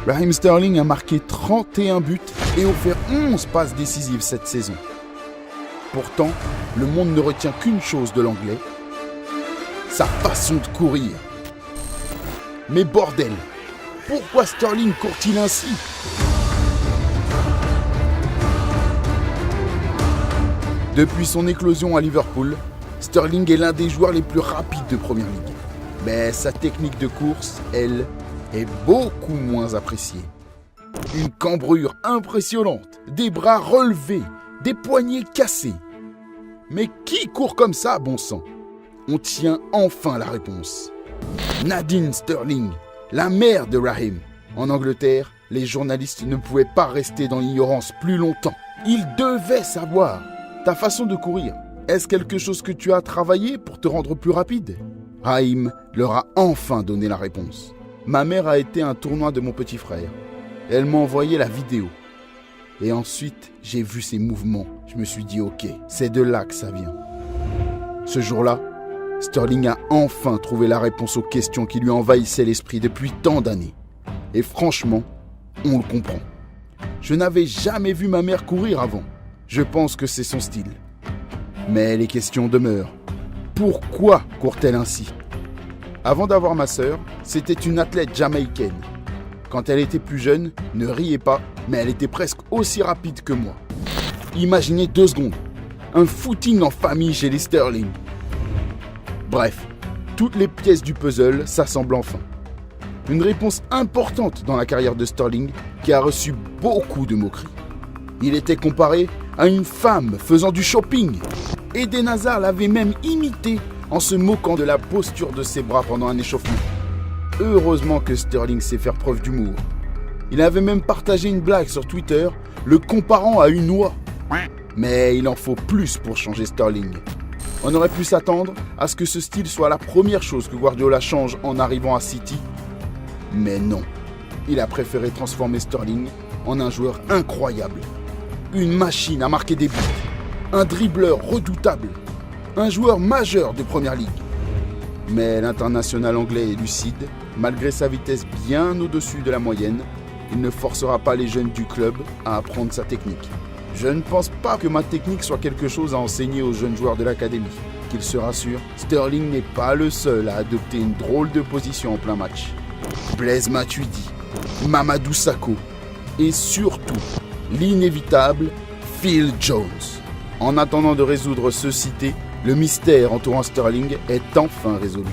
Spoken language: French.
Raheem Sterling a marqué 31 buts et offert 11 passes décisives cette saison. Pourtant, le monde ne retient qu'une chose de l'Anglais, sa façon de courir. Mais bordel, pourquoi Sterling court-il ainsi ? Depuis son éclosion à Liverpool, Sterling est l'un des joueurs les plus rapides de Première Ligue. Mais sa technique de course, elle, est beaucoup moins appréciée. Une cambrure impressionnante, des bras relevés, des poignets cassés. Mais qui court comme ça, bon sang ? On tient enfin la réponse. Nadine Sterling, la mère de Raheem. En Angleterre, les journalistes ne pouvaient pas rester dans l'ignorance plus longtemps. Ils devaient savoir. Ta façon de courir, est-ce quelque chose que tu as travaillé pour te rendre plus rapide ? Raheem leur a enfin donné la réponse. Ma mère a été à un tournoi de mon petit frère. Elle m'a envoyé la vidéo. Et ensuite, j'ai vu ses mouvements. Je me suis dit, ok, c'est de là que ça vient. Ce jour-là, Sterling a enfin trouvé la réponse aux questions qui lui envahissaient l'esprit depuis tant d'années. Et franchement, on le comprend. Je n'avais jamais vu ma mère courir avant. Je pense que c'est son style. Mais les questions demeurent. Pourquoi court-elle ainsi ? Avant d'avoir ma sœur, c'était une athlète jamaïcaine. Quand elle était plus jeune, ne riez pas, mais elle était presque aussi rapide que moi. Imaginez 2 secondes. Un footing en famille chez les Sterling. Bref, toutes les pièces du puzzle s'assemblent enfin. Une réponse importante dans la carrière de Sterling qui a reçu beaucoup de moqueries. Il était comparé à une femme faisant du shopping. Eden Hazard l'avait même imité en se moquant de la posture de ses bras pendant un échauffement. Heureusement que Sterling sait faire preuve d'humour. Il avait même partagé une blague sur Twitter, le comparant à une oie. Mais il en faut plus pour changer Sterling. On aurait pu s'attendre à ce que ce style soit la première chose que Guardiola change en arrivant à City. Mais non, il a préféré transformer Sterling en un joueur incroyable. Une machine à marquer des buts, un dribbleur redoutable, un joueur majeur de Première Ligue. Mais l'international anglais est lucide, malgré sa vitesse bien au-dessus de la moyenne, il ne forcera pas les jeunes du club à apprendre sa technique. Je ne pense pas que ma technique soit quelque chose à enseigner aux jeunes joueurs de l'académie. Qu'il se rassure, Sterling n'est pas le seul à adopter une drôle de position en plein match. Blaise Matuidi, Mamadou Sakho et surtout l'inévitable Phil Jones. En attendant de résoudre ce cité, le mystère entourant Sterling est enfin résolu.